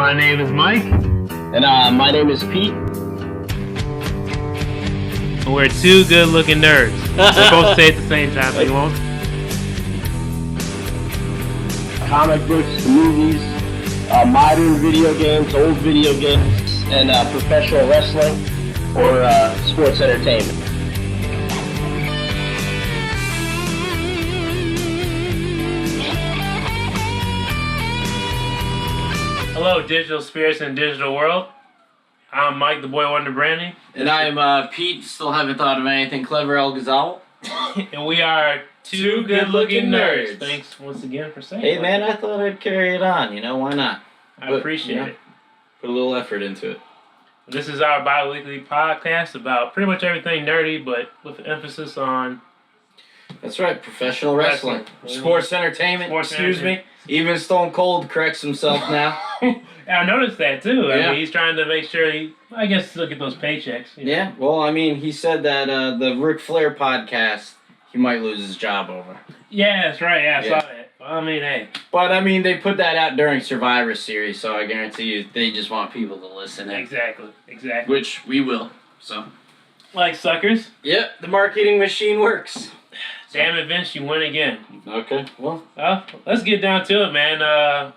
My name is Mike. And my name is Pete. And we're two good-looking nerds. We're supposed to say it at the same time, so you won't. Comic books, movies, modern video games, old video games, and professional wrestling or sports entertainment. Hello, digital spirits in digital world. I'm Mike, the boy wonder Brandy. And I'm Pete, still haven't thought of anything clever, El Ghazal. And we are two good-looking nerds. Thanks once again for saying Hey that. man, I thought I'd carry it on, why not? I appreciate it. Put a little effort into it. This is our bi-weekly podcast about pretty much everything nerdy, but with an emphasis on... That's right, professional wrestling. Sports entertainment, excuse me. Even Stone Cold corrects himself now. I noticed that too. Yeah. I mean, he's trying to make sure I guess look at those paychecks. Yeah, well, I mean, he said that the Ric Flair podcast, he might lose his job over. Yeah, that's right. Yeah, I saw that. Well, I mean, hey. But, I mean, they put that out during Survivor Series, so I guarantee you they just want people to listen in. Exactly. Which we will, so. Like suckers. Yep, the marketing machine works. Damn it, Vince, you win again. Okay, well. Let's get down to it, man.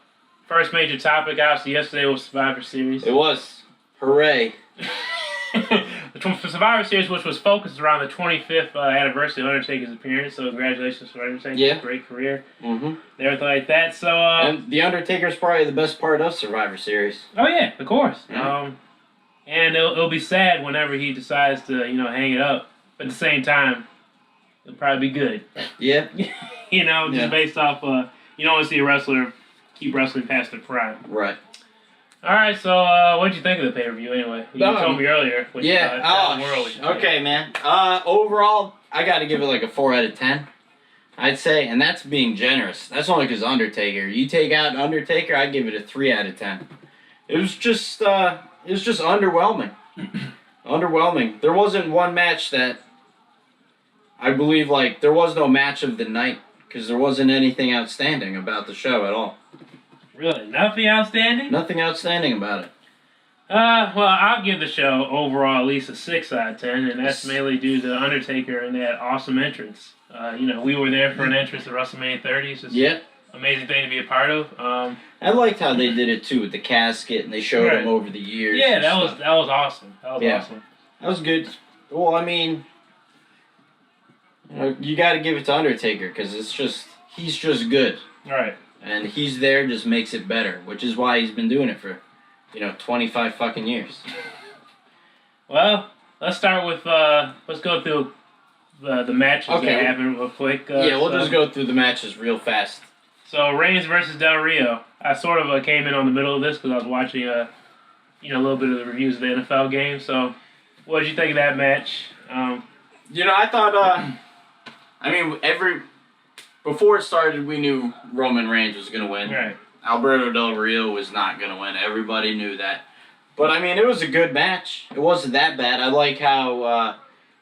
First major topic, obviously, yesterday was Survivor Series. It was. Hooray. The Survivor Series, which was focused around the 25th anniversary of Undertaker's appearance, so congratulations to Undertaker. Yeah. Great career. Mm-hmm. Everything like that, so... and The Undertaker's probably the best part of Survivor Series. Oh, yeah, of course. Yeah. And it'll be sad whenever he decides to, hang it up. But at the same time, it'll probably be good. Yeah. Just based off, you don't want to see a wrestler keep wrestling past their prime. Right. All right, so what did you think of the pay-per-view anyway? You told me earlier. Which, Okay, man. Overall, I got to give it like a 4 out of 10. I'd say, and that's being generous. That's only because Undertaker. You take out Undertaker, I'd give it a 3 out of 10. It was just underwhelming. Underwhelming. There wasn't one match that I believe, there was no match of the night because there wasn't anything outstanding about the show at all. Really? Nothing outstanding? Nothing outstanding about it. Well, I'll give the show overall at least a 6 out of 10, and that's mainly due to Undertaker and that awesome entrance. We were there for an entrance at WrestleMania 30. It's just an amazing thing to be a part of. I liked how they did it too with the casket, and they showed him over the years. Yeah, that was awesome. That was awesome. That was good. Well, I mean, you got to give it to Undertaker because he's just good. Right. And he's there just makes it better, which is why he's been doing it for, 25 fucking years. Well, let's start with, let's go through the matches that happened real quick. We'll just go through the matches real fast. So, Reigns versus Del Rio. I sort of came in on the middle of this because I was watching, a little bit of the reviews of the NFL game. So, what did you think of that match? I thought, before it started, we knew Roman Reigns was going to win. Right. Alberto Del Rio was not going to win. Everybody knew that. But, it was a good match. It wasn't that bad. I like how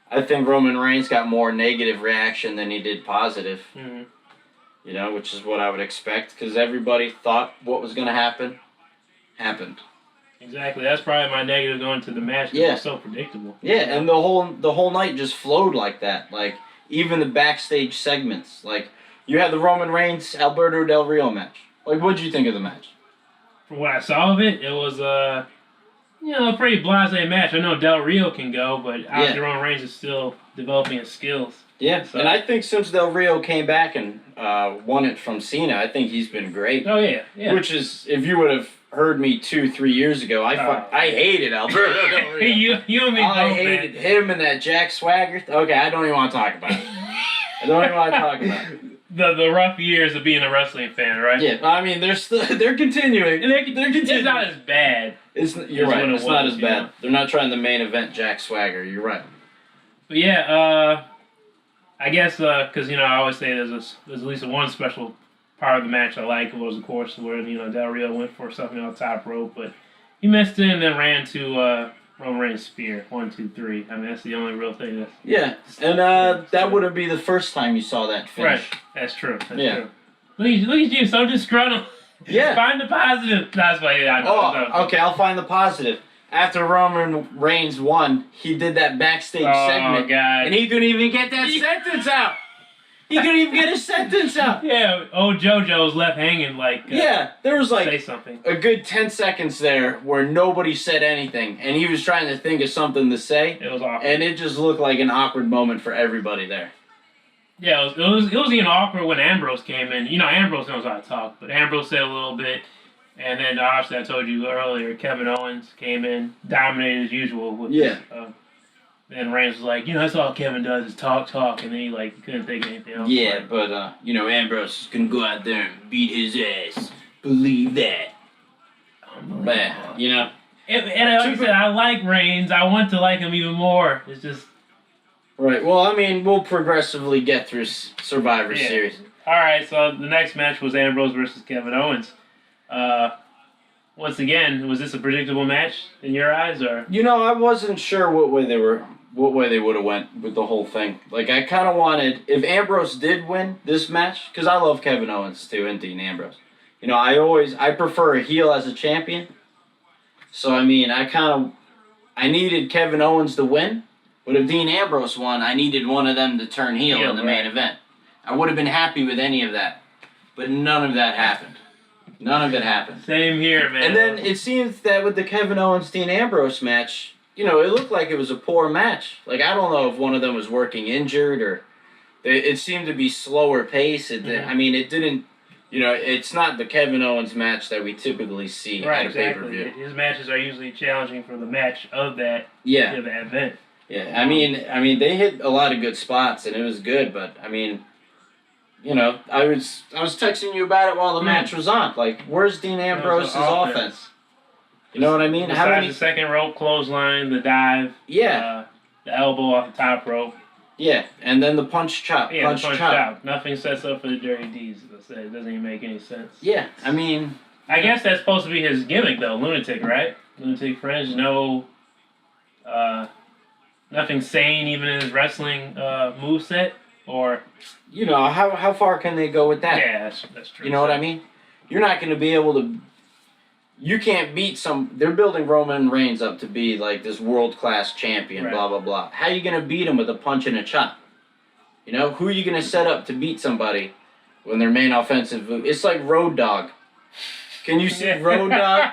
I think Roman Reigns got more negative reaction than he did positive. Mm-hmm. Which is what I would expect because everybody thought what was going to happen happened. Exactly. That's probably my negative going to the match. It was so predictable. Yeah, and the whole night just flowed like that. Even the backstage segments. You had the Roman Reigns Alberto Del Rio match. What did you think of the match? From what I saw of it, it was a pretty blasé match. I know Del Rio can go, but obviously Roman Reigns is still developing his skills. Yeah, and I think since Del Rio came back and won it from Cena, I think he's been great. Oh, yeah. Which is, if you would have heard me 2-3 years ago, I hated Alberto Del Rio. you and me both, I hated him and that Jack Swagger. Okay, I don't even want to talk about it. I don't even want to talk about it. The rough years of being a wrestling fan, right? Yeah, they're continuing. They're continuing. It's not as bad. You're right. It's not as bad. They're not trying to main event Jack Swagger. You're right. But yeah, I guess because I always say there's at least one special part of the match I like was of course where Del Rio went for something on the top rope, but he missed it and then ran to Roman Reigns' spear. 1, 2, 3. That's the only real thing. And that wouldn't be the first time you saw that finish. Right. That's true. That's true. Look at you, so disgruntled. Yeah. Find the positive. That's why. Yeah, I know. Oh, okay. I'll find the positive. After Roman Reigns won, he did that backstage segment, God. and he couldn't even get that sentence out. He couldn't even get a sentence out. Yeah, old JoJo was left hanging like. Yeah, there was say like something. a good 10 seconds there where nobody said anything, and he was trying to think of something to say. It was awkward. And it just looked like an awkward moment for everybody there. Yeah, it was even awkward when Ambrose came in. You know, Ambrose knows how to talk, but Ambrose said a little bit, and then obviously I told you earlier, Kevin Owens came in, dominated as usual. With Yeah. Then Reigns was like, that's all Kevin does is talk, and then he like couldn't think of anything else. Yeah, but Ambrose is gonna go out there and beat his ass. Believe that. But And like I said, I like Reigns. I want to like him even more. It's just. Right. Well, I mean, we'll progressively get through Survivor Series. All right. So the next match was Ambrose versus Kevin Owens. Once again, was this a predictable match in your eyes, or? I wasn't sure what way they would have went with the whole thing. Like, I kind of wanted, if Ambrose did win this match, because I love Kevin Owens too and Dean Ambrose. I prefer a heel as a champion. So I mean, I needed Kevin Owens to win. But if Dean Ambrose won, I needed one of them to turn heel in the main event. I would have been happy with any of that. But none of that happened. None of it happened. Same here, man. And then it seems that with the Kevin Owens-Dean Ambrose match, it looked like it was a poor match. Like, I don't know if one of them was working injured or... It seemed to be slower pace. I mean, it didn't... it's not the Kevin Owens match that we typically see at a pay-per-view. His matches are usually challenging for the match of that event. Yeah, I mean, they hit a lot of good spots, and it was good. But I mean, I was texting you about it while the match was on. Like, where's Dean Ambrose's offense? You know what I mean? Besides the second rope clothesline, the dive, the elbow off the top rope. Yeah, and then the punch chop. Yeah, punch chop. Nothing sets up for the Dirty D's. As I said, it doesn't even make any sense. Yeah, I mean, I guess that's supposed to be his gimmick, though. Lunatic, right? Lunatic Fringe. No. Nothing sane even in his wrestling moveset, or... how far can they go with that? Yeah, that's true. You know what I mean? You're not going to be able to... You can't beat They're building Roman Reigns up to be, like, this world-class champion, blah, blah, blah. How are you going to beat him with a punch and a chop? Who are you going to set up to beat somebody when their main offensive move... It's like Road Dogg. Can you see Road Dogg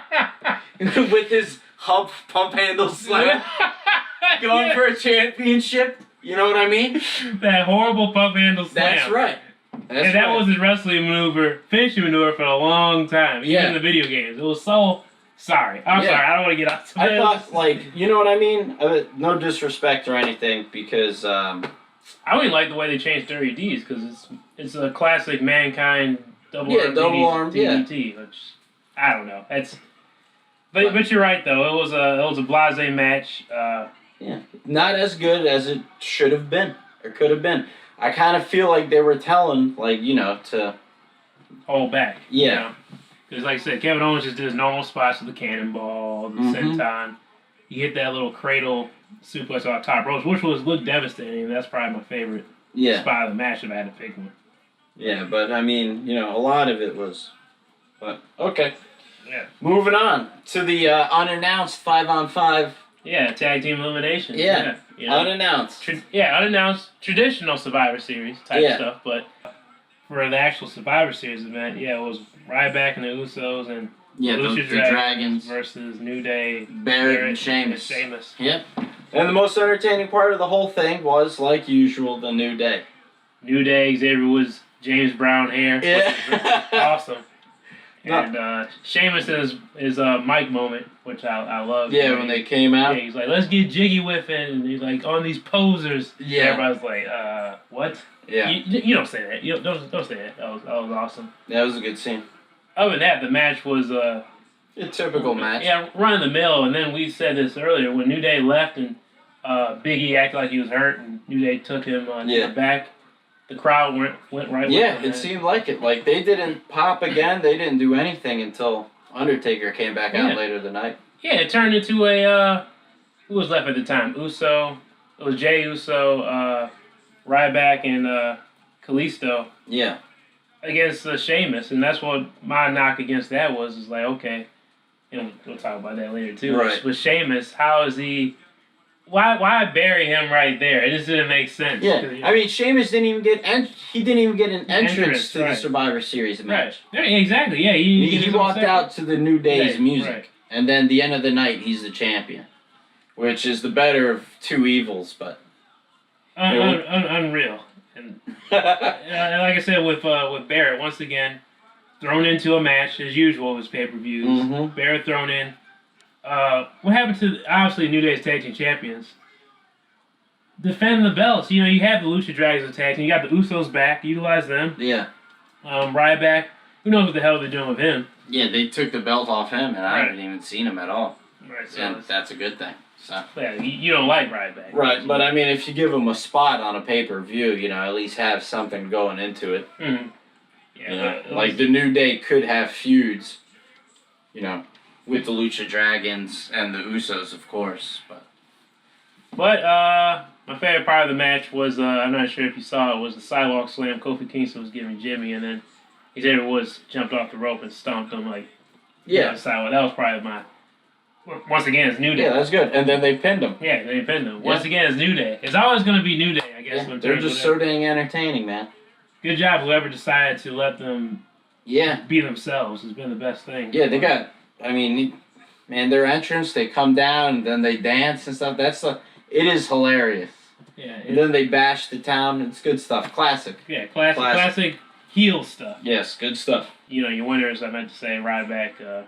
with his pump handle slam? Going for a championship, you know what I mean? That horrible pump handle slam. That's right. That was his wrestling finishing maneuver for a long time, even in the video games. It was so... Sorry. I'm sorry, I don't want to get off. I thought, you know what I mean? No disrespect or anything, because... I really like the way they changed Dirty D's, because it's a classic Mankind double arm DDT, which, I don't know. But you're right, though. It was a blasé match. Not as good as it should have been or could have been. I kind of feel like they were telling, to hold back. Yeah. Because, like I said, Kevin Owens just did his normal spots with the cannonball, the senton. He hit that little cradle suplex off top ropes, which looked devastating. That's probably my favorite spot of the match if I had to pick one. Yeah, but I mean, a lot of it was. But okay. Yeah. Moving on to the unannounced 5-on-5. Yeah, tag team elimination. Yeah. Unannounced. Unannounced traditional Survivor Series type stuff, but for the actual Survivor Series event, it was Ryback and the Usos and the Dragons versus New Day, Barrett and Sheamus. Yep. And the most entertaining part of the whole thing was, like usual, the New Day. New Day, Xavier Woods, James Brown hair. Yeah. Awesome. And Sheamus is Mike moment, which I love. Yeah, when they came out. Yeah, he's like, let's get jiggy with it. And he's like, on these posers. Yeah. Everybody's like, what? Yeah. You don't say that. Don't say that. That was awesome. That was a good scene. Other than that, the match was... a typical match. Yeah, run of the mill. And then we said this earlier, when New Day left and Big E acted like he was hurt and New Day took him to the back, the crowd went right with him. Yeah, it seemed like it. Like, they didn't pop again. They didn't do anything until Undertaker came back out later the night. Yeah, it turned into a... who was left at the time? Uso. It was Jey Uso, Ryback, and Kalisto. Yeah. against Sheamus, and that's what my knock against that was. Is like, okay, we'll talk about that later too. Right. With Sheamus, how is he? Why bury him right there? It just didn't make sense. Yeah, I mean, Sheamus didn't even get an entrance to the right. Survivor Series match. Right. Exactly. Yeah, He walked out to the New Day's Right, music, right. and then the end of the night, he's the champion, which is the better of two evils. But unreal. And like I said with Barrett, once again thrown into a match as usual with his pay-per-views. Mhm. Barrett thrown in. What happened to obviously New Day's tag team champions? Defend the belts. You have the Lucha Dragons attack, and you got the Usos back. Utilize them. yeah, Ryback. Who knows what the hell they're doing with him? yeah, they took the belt off him, and I Right. haven't even seen him at all. Right. So And that's a good thing. So. yeah, you don't like Ryback. Right, but I mean, if you give him a spot on a pay-per-view, at least have something going into it. Mm-hmm. Yeah. Like the New Day could have feuds, with the Lucha Dragons and the Usos, of course. But my favorite part of the match was I'm not sure if you saw it, was the sidewalk slam Kofi Kingston was giving Jimmy, and then Xavier Woods jumped off the rope and stomped him sidewalk. That was probably my. Once again, it's New Day. Yeah, that's good. And then they pinned him. Yeah, they pinned him. Once again, it's New Day. It's always going to be New Day, I guess. Yeah, when they're terms just of so dang entertaining, man. Good job, whoever decided to let them Yeah. be themselves. Has been the best thing. Yeah, they got. I mean, man, their entrance, they come down and then they dance and stuff. It is hilarious. Yeah. And then they bash the town. It's good stuff. Classic. Yeah, classic heel stuff. Yes, good stuff. Your winners, I meant to say, Ryback,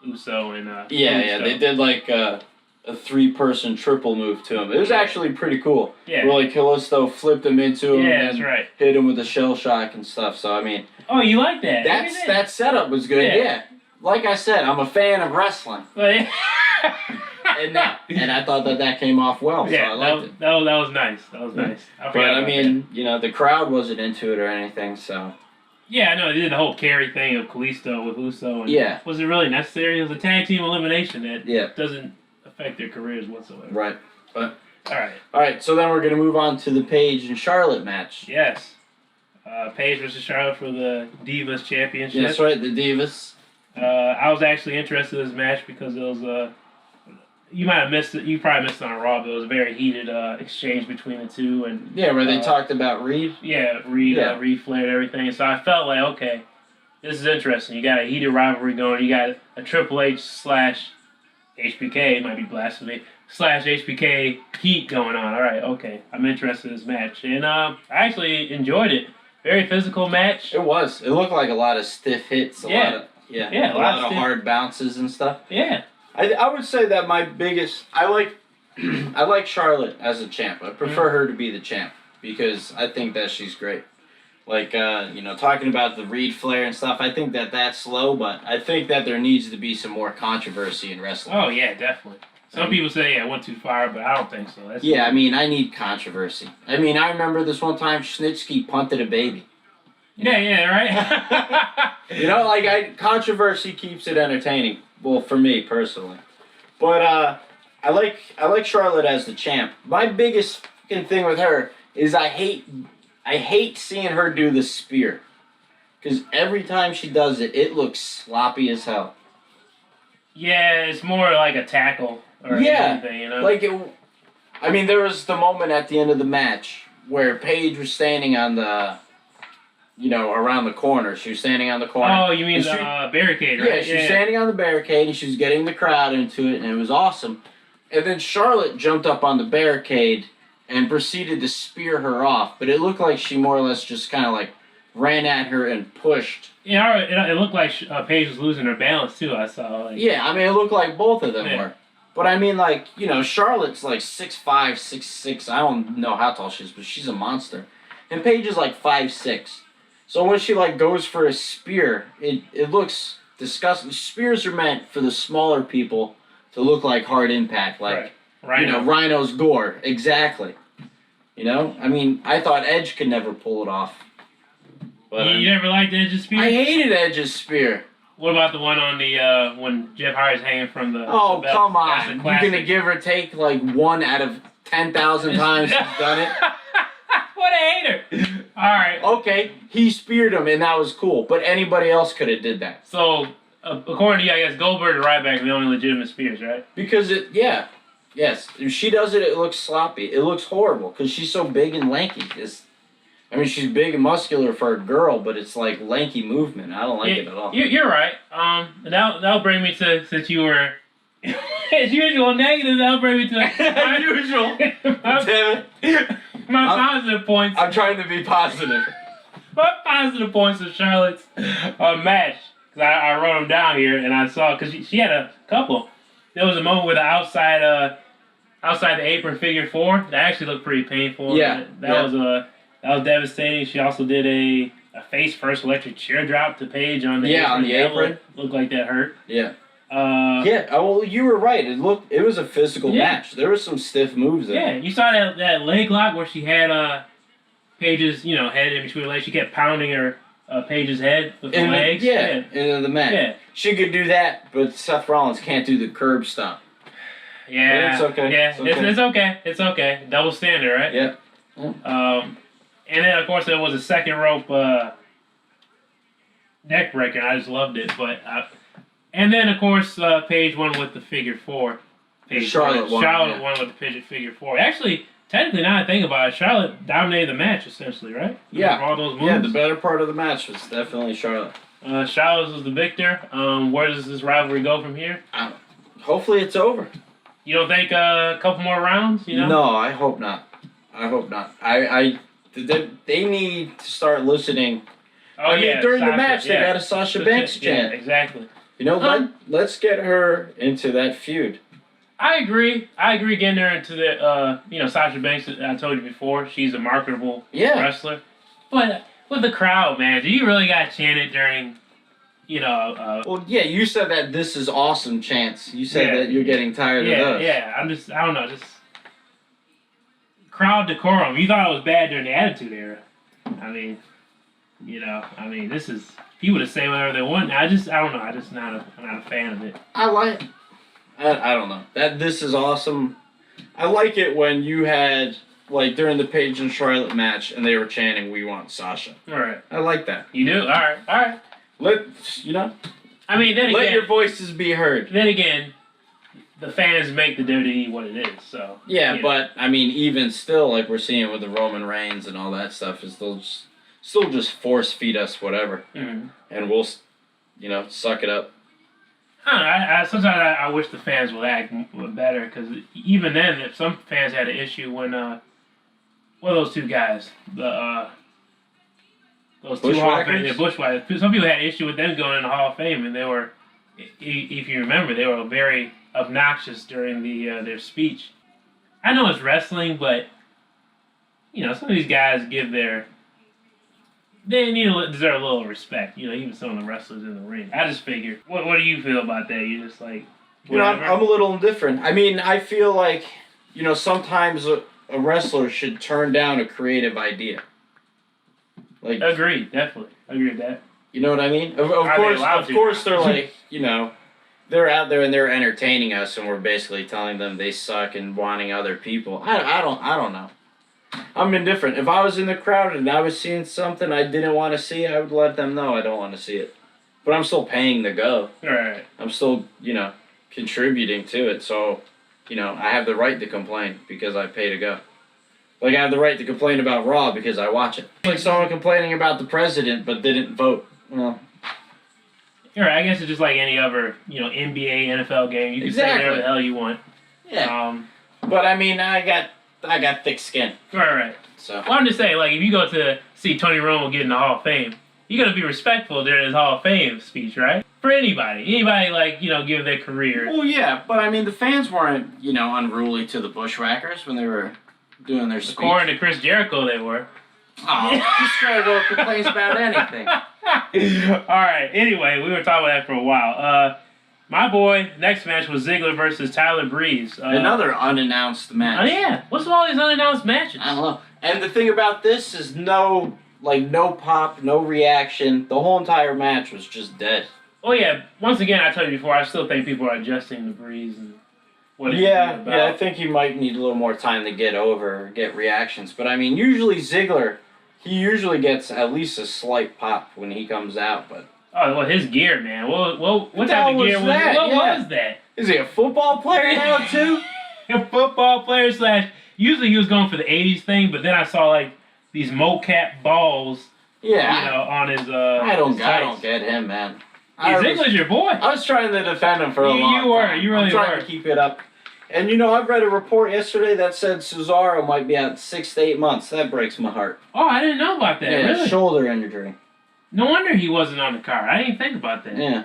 Uso, and Yeah, they did like a 3-person triple move to him. It was actually pretty cool. Yeah. Where like Callisto flipped him into him Yeah, that's and right. hit him with a shell shock and stuff. So I mean, Oh, you like that? that setup was good. Yeah. Yeah. Like I said, I'm a fan of wrestling, But, and I thought that came off well. yeah, so I liked it. that was nice. That was nice. But I mean, the crowd wasn't into it or anything. So yeah, I know they did the whole carry thing of Kalisto with Uso. And Yeah. Was it really necessary? It was a tag team elimination that Yeah. doesn't affect their careers whatsoever. right. All right. So then we're gonna move on to the Paige and Charlotte match. Yes. Paige versus Charlotte for the Divas Championship. That's right, the Divas. I was actually interested in this match because it was you might have missed it. You probably missed it on Raw, but it was a very heated exchange between the two, and Yeah, where they talked about Reed. Reed flared everything. So I felt like, okay, this is interesting. You got a heated rivalry going. You got a Triple H / HBK, it might be blasphemy, / HBK heat going on. All right, okay, I'm interested in this match, and I actually enjoyed it. Very physical match. It was. It looked like a lot of stiff hits. A lot of stiff. hard bounces and stuff. Yeah. I would say that my biggest I like Charlotte as a champ. I prefer her to be the champ because I think that she's great. Like talking about the Reed Flair and stuff, I think that's slow, but I think that there needs to be some more controversy in wrestling. Oh yeah, definitely. Some people say it went too far, but I don't think so. I mean, I need controversy. I mean, I remember this one time Snitsky punted a baby. Yeah, right. Controversy keeps it entertaining. Well, for me personally, but I like Charlotte as the champ. My biggest fucking thing with her is I hate seeing her do the spear, because every time she does it, it looks sloppy as hell. Yeah, it's more like a tackle or anything, There was the moment at the end of the match where Paige was standing on the. Around the corner. She was standing on the corner. Oh, you mean the barricade, right? Yeah, she was standing on the barricade and she was getting the crowd into it, and it was awesome. And then Charlotte jumped up on the barricade and proceeded to spear her off, but it looked like she more or less just kind of ran at her and pushed. Yeah, it looked like Paige was losing her balance too. I saw. It looked like both of them were. But I mean, Charlotte's 6'5", 6'6". I don't know how tall she is, but she's a monster. And Paige is 5'6". So when she goes for a spear, it looks disgusting. Spears are meant for the smaller people to look like hard impact, Rhino's gore, exactly. I mean, I thought Edge could never pull it off. But you never liked Edge's spear? I hated Edge's spear. What about the one on the when Jeff Hardy's hanging from the? Oh, the belt? come on! You're gonna give or take 1 out of 10,000 times he's done it. What a hater! right. Okay, he speared him, and that was cool. But anybody else could have did that. So, according to you, I guess Goldberg and Ryback are the only legitimate spears, right? Because yes. If she does it, it looks sloppy. It looks horrible because she's so big and lanky. She's big and muscular for a girl, but it's like lanky movement. I don't like it at all. You're right. That'll bring me to, since you were, as usual, negative, that'll bring me to As usual. Damn it. my positive points. I'm trying to be positive. My positive points of Charlotte's match. Because I wrote them down here, and I saw, because she had a couple. There was a moment with the outside the apron figure 4 that actually looked pretty painful. Yeah. That was devastating. She also did a face first electric chair drop to Paige on the apron. On the apron. Looked like that hurt. Yeah. Well, you were right. It was a physical match. There was some stiff moves there. Yeah, you saw that leg lock where she had Paige's head in between her legs. She kept pounding her Paige's head with the legs. Into the mat. Yeah. She could do that, but Seth Rollins can't do the curb stomp. Yeah. But it's okay. Yeah, It's okay. It's okay. Double standard, right? Yeah. And then of course there was a second rope neck breaker. And I just loved it, and then of course Paige won with the figure 4. Charlotte won with the figure 4. Actually, technically, now I think about it, Charlotte dominated the match essentially, right? Yeah. All those moves. Yeah, the better part of the match was definitely Charlotte. Charlotte was the victor. Where does this rivalry go from here? Hopefully it's over. You don't think a couple more rounds? No, I hope not. They need to start listening. During the match, they got a Sasha Banks chant. Yeah, exactly. Let's get her into that feud. I agree getting her into the, Sasha Banks, I told you before, she's a marketable wrestler. But with the crowd, man, do you really got chanted during, Well, yeah, you said that "this is awesome" chants. You said that you're getting tired of those. Yeah, I don't know, just crowd decorum. You thought it was bad during the Attitude Era. This is, people to say whatever they want. I don't know, I'm not a fan of it. I like it. I don't know. This is awesome. I like it when you had, like, during the Paige and Charlotte match and they were chanting, "We want Sasha." Alright. I like that. You do? Alright. Let your voices be heard. Then again, the fans make the WWE what it is, so. Yeah, but, even still, like we're seeing with the Roman Reigns and all that stuff, is they'll still just force feed us whatever. Mm-hmm. And we'll, suck it up. I don't know. Sometimes I wish the fans would act better, because even then, if some fans had an issue when what are those two guys? Those two Hall of Fame, Bushwhackers. Some people had an issue with them going in the Hall of Fame, and they were, if you remember, they were very obnoxious during their speech. I know it's wrestling, but some of these guys they deserve a little respect, even some of the wrestlers in the ring. I just figured, what do you feel about that? You just like, whatever? I'm a little indifferent. I feel like, sometimes a wrestler should turn down a creative idea. Like, Agreed, definitely. Agree with that. You know what I mean? Of course they're like, they're out there and they're entertaining us and we're basically telling them they suck and wanting other people. I don't know. I'm indifferent. If I was in the crowd and I was seeing something I didn't want to see, I would let them know I don't want to see it. But I'm still paying to go. Right. I'm still, contributing to it. So, I have the right to complain because I pay to go. Like, I have the right to complain about Raw because I watch it. Like someone complaining about the president but didn't vote. Well, you're right. I guess it's just like any other, NBA, NFL game. You can say whatever the hell you want. Yeah. But I got thick skin. Right. So. Well, I'm just saying, like, if you go to see Tony Romo get in the Hall of Fame, you got to be respectful during his Hall of Fame speech, right? For anybody, give their career. Well, yeah, but the fans weren't, unruly to the Bushwhackers when they were doing their speech. According to Chris Jericho, they were. Oh, Chris Jericho complains about anything. All right. Anyway, we were talking about that for a while. My boy, next match was Ziggler versus Tyler Breeze. Another unannounced match. Oh yeah, what's with all these unannounced matches? I don't know. And the thing about this is no pop, no reaction. The whole entire match was just dead. Oh yeah. Once again, I told you before, I still think people are adjusting the Breeze and what it's about. Yeah. I think he might need a little more time to get reactions. But usually Ziggler, He usually gets at least a slight pop when he comes out, but... Oh, well, his gear, man. What the type hell of gear was was that? that? What Yeah. was that? Is he a football player now, too? A football player slash... Usually he was going for the 80s thing, but then I saw, like, these mocap balls, Yeah. you know, on his, I don't tights. get him, man. Ziggler's your boy. I was trying to defend him for a long time. You really I'm trying were. to keep it up. And you know, I read a report yesterday that said Cesaro might be out 6 to 8 months. That breaks my heart. Oh, I didn't know about that. Yeah, Really? shoulder injury. No wonder he wasn't on the card. I didn't think about that. Yeah,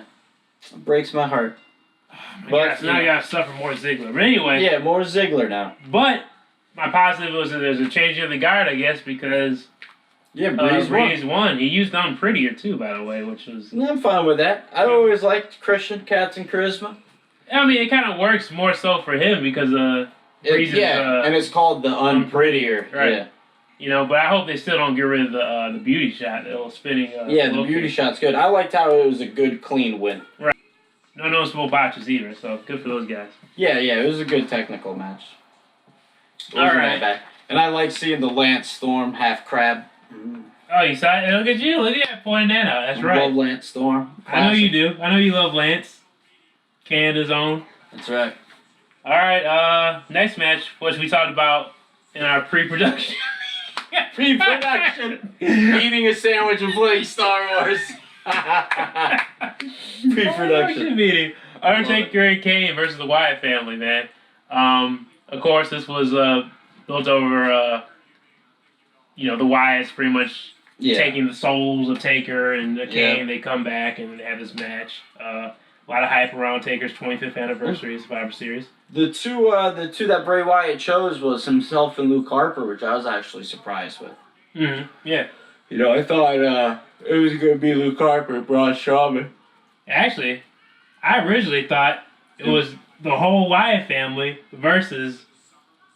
it breaks my heart. But now I gotta suffer more Ziggler. But anyway. Yeah, more Ziggler now. But my positive was that there's a change of the guard, I guess, because Yeah, Breeze won. He used on prettier too, by the way, which was. I'm fine with that. I always liked Christian Captain Charisma. I mean, it kind of works more so for him because Breeze is, and it's called the Unprettier. Right. Yeah. You know, but I hope they still don't get rid of the beauty shot, the little spinning. Yeah, the beauty shot's good. I liked how it was a good, clean win. Right. No noticeable botches either, so good for those guys. Yeah, it was a good technical match. All right. Bad. And I like seeing the Lance Storm half crab. Oh, you saw it? Look at you. Look at that, pointing that out. That's right. Love Lance Storm. I know you do. I know you love Lance. Canada's own. That's right. All right, next match, which we talked about in our pre-production. Pre-production. Eating a sandwich and playing Star Wars. Pre-production. Meeting. Undertaker and Kane versus the Wyatt family, man. Of course, this was built over, the Wyatts pretty much taking the souls of Taker and Kane. They come back and they have this match. A lot of hype around Taker's 25th anniversary of Survivor Series. The two that Bray Wyatt chose was himself and Luke Harper, which I was actually surprised with. Mm-hmm. Yeah. You know, I thought it was going to be Luke Harper and Braun Strowman. Actually, I originally thought it was the whole Wyatt family versus,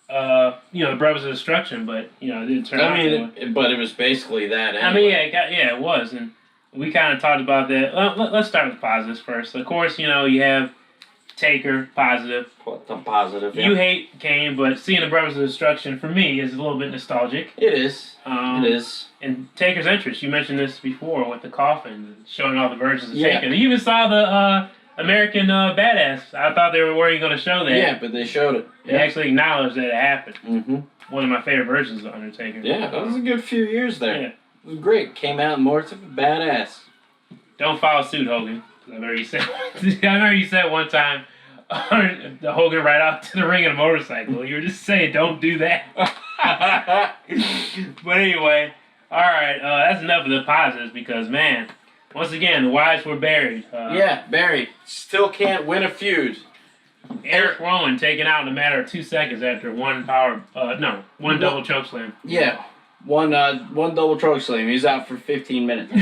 the Brothers of Destruction, but, it didn't turn out. But it was basically that anyway. I mean, it was, and we kind of talked about that. Let's start with the positives first. Of course, you have Taker, positive. What the positive? Yeah. You hate Kane, but seeing the Brothers of Destruction, for me, is a little bit nostalgic. It is. It is. And Taker's entrance, you mentioned this before with the coffin, showing all the versions of Taker. You even saw the American Badass. I thought they weren't going to show that. Yeah, but they showed it. They actually acknowledged that it happened. Mm-hmm. One of my favorite versions of Undertaker. Yeah, that was a good few years there. Yeah. It was great. Came out and more badass. Don't follow suit, Hogan. I remember you said one time, Hogan right out to the ring in a motorcycle. You were just saying, don't do that. But anyway, all right, that's enough of the positives because, man, once again, the Wyatts were buried. Buried. Still can't win a feud. Eric Rowan taken out in a matter of 2 seconds after one double chokeslam. Yeah, one double chokeslam. He's out for 15 minutes.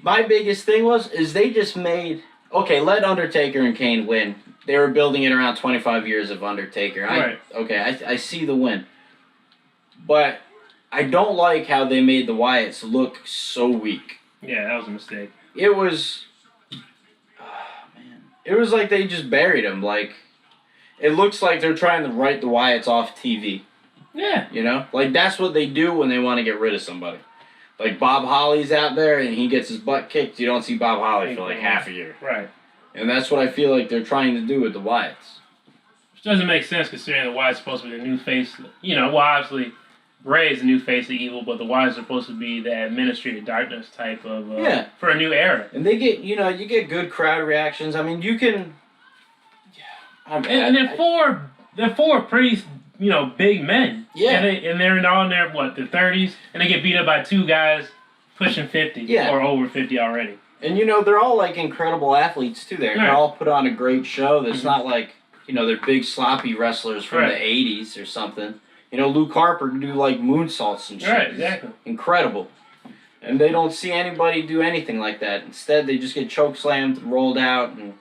My biggest thing is they just made... Okay, let Undertaker and Kane win. They were building it around 25 years of Undertaker. Right. I see the win. But I don't like how they made the Wyatts look so weak. Yeah, that was a mistake. It was... It was like they just buried him. Like, it looks like they're trying to write the Wyatts off TV. Yeah. You know? Like, that's what they do when they want to get rid of somebody. Like, Bob Holly's out there and he gets his butt kicked. You don't see Bob Holly for like half a year. Right. And that's what I feel like they're trying to do with the Wyatts. Which doesn't make sense considering the Wyatt's supposed to be the new face. Obviously, Bray is the new face of evil, but the Wyatts are supposed to be that Ministry of Darkness type of... for a new era. And they get, you get good crowd reactions. I mean, you can... And they're four pretty... big men. Yeah. And they're all in their, their 30s, and they get beat up by two guys pushing 50 or over 50 already. And, they're all, like, incredible athletes, too. They're all put on a great show that's not like, they're big sloppy wrestlers from the 80s or something. Luke Harper can do, like, moonsaults and shit. Right, exactly. Incredible. And they don't see anybody do anything like that. Instead, they just get chokeslammed, rolled out, and...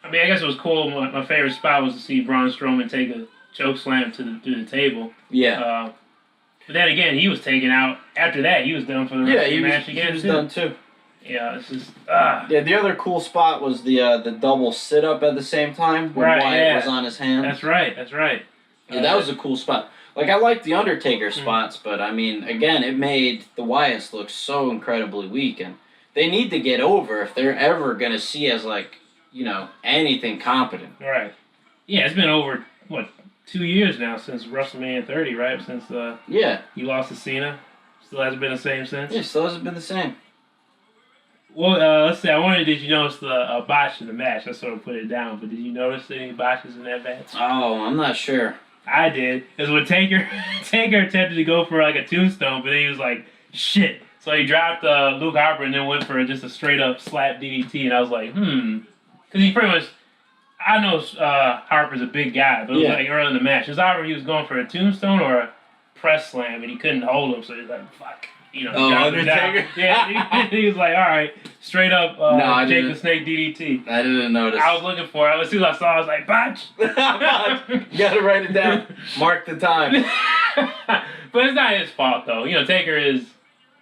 I mean, I guess it was cool. My favorite spot was to see Braun Strowman take a choke slam through the table. Yeah. But then again, he was taken out. After that, he was done for the rest of the match again. He was done too. Yeah, it's just... Yeah, the other cool spot was the double sit-up at the same time when Wyatt was on his hands. That's right. Yeah, that was a cool spot. Like, I like the Undertaker spots, but, I mean, again, it made the Wyatts look so incredibly weak, and they need to get over if they're ever going to see as, like, you know, anything competent. Right. Yeah, it's been over, 2 years now since WrestleMania 30, right? Since Yeah. he lost to Cena. Still hasn't been the same since? Yeah, still hasn't been the same. Well, let's see. I wondered, did you notice the botch in the match? I sort of put it down, but did you notice any botches in that match? Oh, I'm not sure. I did. Because when Taker attempted to go for like a tombstone, but then he was like, shit. So he dropped Luke Harper and then went for just a straight up slap DDT, and I was like, Because he pretty much, I know Harper's a big guy, but it was like early in the match. It was either he was going for a tombstone or a press slam, and he couldn't hold him, so he was like, fuck. You know, Undertaker? Yeah, he was like, all right, straight up Jake the Snake DDT. I didn't notice. I was looking for it. As soon as I saw it, I was like, botch. You gotta write it down. Mark the time. But it's not his fault, though. You know, Taker is...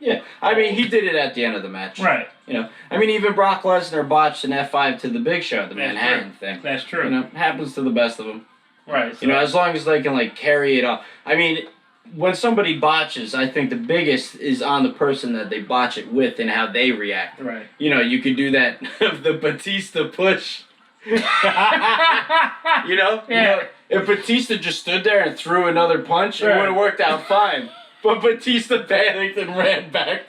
Yeah, I mean, he did it at the end of the match. Right. You know, I mean, even Brock Lesnar botched an F5 to the Big Show at the Manhattan thing. That's true. You know, happens to the best of them. Right. So. You know, as long as they can, like, carry it off. I mean... When somebody botches, I think the biggest is on the person that they botch it with and how they react. Right. You know, you could do that, the Batista push. You know? Yeah. You know, if Batista just stood there and threw another punch, it would have worked out fine. But Batista panicked and ran back.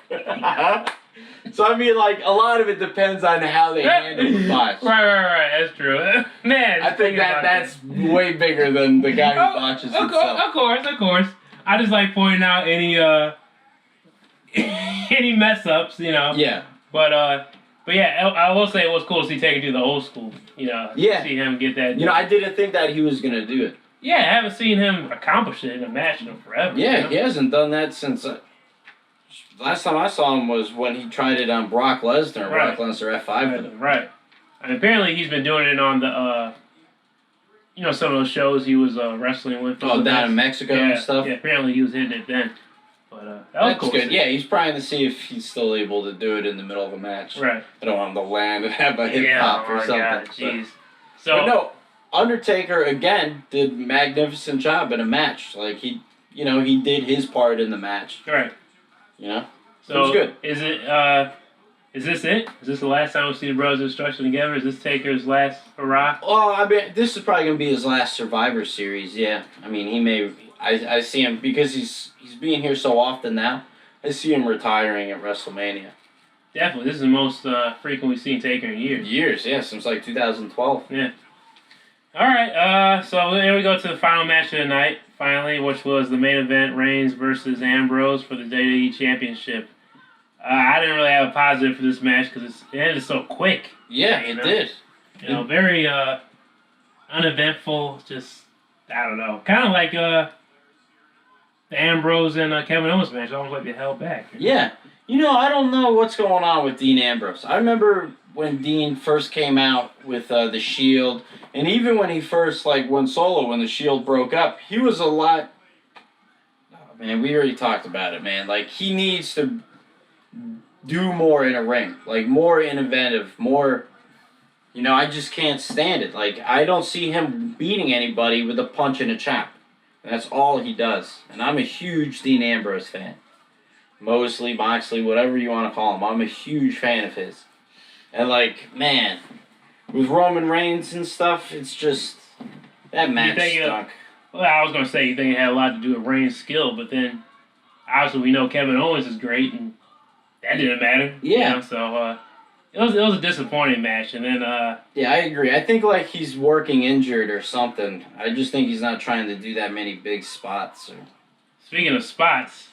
So, I mean, like, a lot of it depends on how they handle the botch. Right. That's true. Man. I think that's way bigger than the guy who botches himself. Of course. I just like pointing out any mess ups, you know. Yeah. But yeah, I will say it was cool to see Taker do the old school, you know. Yeah. See him get that. You know, I didn't think that he was gonna do it. Yeah, I haven't seen him accomplish it in a match in forever. Yeah, you know? he hasn't done that since. Last time I saw him was when he tried it on Brock Lesnar. Right. Brock Lesnar F5. Right. And apparently he's been doing it on the you know, some of those shows he was wrestling with. Oh, down in Mexico and stuff? Yeah, apparently he was hitting it then. But that That's was cool. good. Yeah, he's trying to see if he's still able to do it in the middle of a match. Right. I don't want him to land and have a hip hop or something. God, jeez. But no, Undertaker, again, did a magnificent job in a match. Like, he did his part in the match. Right. You know? So, it was good. Is this it? Is this the last time we see the Brothers of Destruction together? Is this Taker's last hurrah? Well, I mean, this is probably going to be his last Survivor Series, yeah. I mean, he may... I see him, because he's being here so often now, I see him retiring at WrestleMania. Definitely. This is the most frequent we've seen Taker in years. Years, yeah, since like 2012. Yeah. All right, so here we go to the final match of the night, finally, which was the main event, Reigns versus Ambrose for the WWE Championship. I didn't really have a positive for this match because it ended so quick. Yeah, it did. You know, very uneventful, just, I don't know. Kind of like the Ambrose and Kevin Owens match, almost like they held back. Yeah. You know, I don't know what's going on with Dean Ambrose. I remember when Dean first came out with the Shield, and even when he first went solo when the Shield broke up, he was a lot... Oh, man, we already talked about it, man. Like, he needs to do more in a ring. Like, more innovative, more... You know, I just can't stand it. Like, I don't see him beating anybody with a punch and a chop. That's all he does. And I'm a huge Dean Ambrose fan. Mosley, Moxley, whatever you want to call him. I'm a huge fan of his. And, like, man, with Roman Reigns and stuff, it's just... That match stunk. Well, I was going to say you think it had a lot to do with Reigns' skill, but then, obviously, we know Kevin Owens is great, and that didn't matter. Yeah. You know, so, it was a disappointing match, and then... Yeah, I agree. I think, he's working injured or something. I just think he's not trying to do that many big spots. Speaking of spots,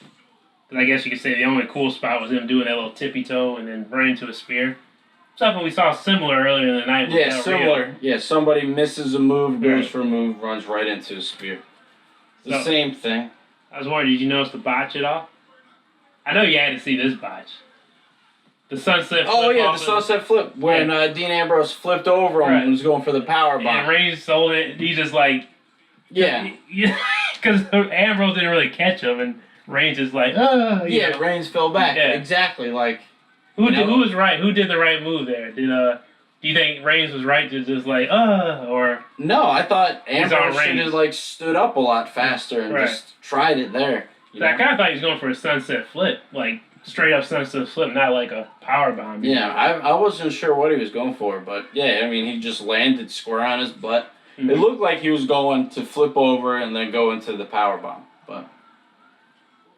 because I guess you could say the only cool spot was him doing that little tippy toe and then running to a spear. Something we saw similar earlier in the night. With Yeah, similar. Yeah, somebody misses a move, goes for a move, runs right into a spear. The same thing. I was wondering, did you notice the botch at all? I know you had to see this botch. The sunset flip. Oh, yeah, the sunset flip. When Dean Ambrose flipped over him and was going for the power bomb. And Reigns sold it. He just Yeah. Because Ambrose didn't really catch him, and Reigns is like, Yeah, Reigns fell back. Yeah. Exactly. Who was right? Who did the right move there? Did Do you think Reigns was right to just like, or No, I thought He's on Ambrose should Reigns. have like stood up a lot faster and Right. just tried it there. You I know? kind of thought he was going for a sunset flip, like straight up sunset flip, not like a power bomb. Yeah, I wasn't sure what he was going for, but yeah, I mean, he just landed square on his butt. Mhm. It looked like he was going to flip over and then go into the power bomb, but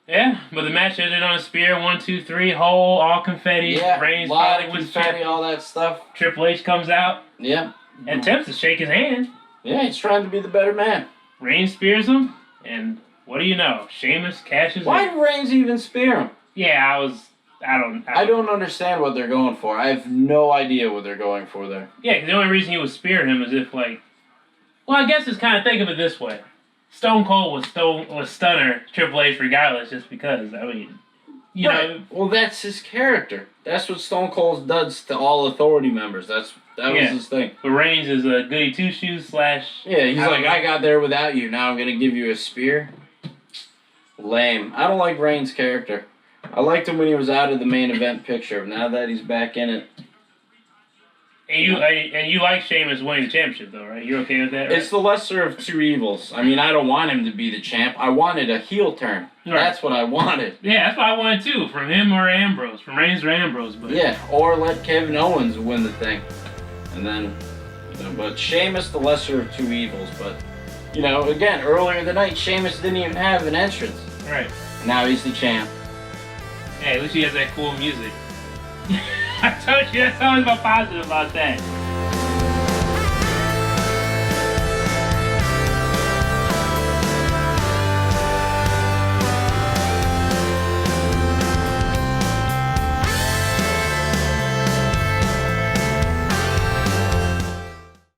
Yeah, but the match ended on a spear. 1, 2, 3, hole, all confetti. yeah, Reigns a lot finally of wins confetti, champ. all that stuff. Triple H comes out Yeah, and attempts to shake his hand. yeah, he's trying to be the better man. Reigns spears him, and what do you know? Sheamus cashes Why in. did Reigns even spear him? Yeah, I don't understand what they're going for. I have no idea what they're going for there. Yeah, because the only reason he would spear him is if like, well, I guess it's kind of think of it this way: Stone Cold was stunner Triple H regardless, just because. I mean, you know, Well, that's his character. That's what Stone Cold does to all authority members. That was Yeah. his thing. but Reigns is a goody two shoes / Yeah, he's like, I got there without you. Now I'm gonna give you a spear. Lame. I don't like Reigns' character. I liked him when he was out of the main event picture. Now that he's back in it, And you like Sheamus winning the championship though, right? You're okay with that, right? it's the lesser of two evils. I mean, I don't want him to be the champ. I wanted a heel turn. Right. That's what I wanted. Yeah, that's what I wanted too, from him or Ambrose, from Reigns or Ambrose. But Yeah, or let Kevin Owens win the thing, and then, but Sheamus the lesser of two evils. But again, earlier tonight, Sheamus didn't even have an entrance. right. Now he's the champ. Hey, at least he has that cool music. I told you, that's always my positive about that.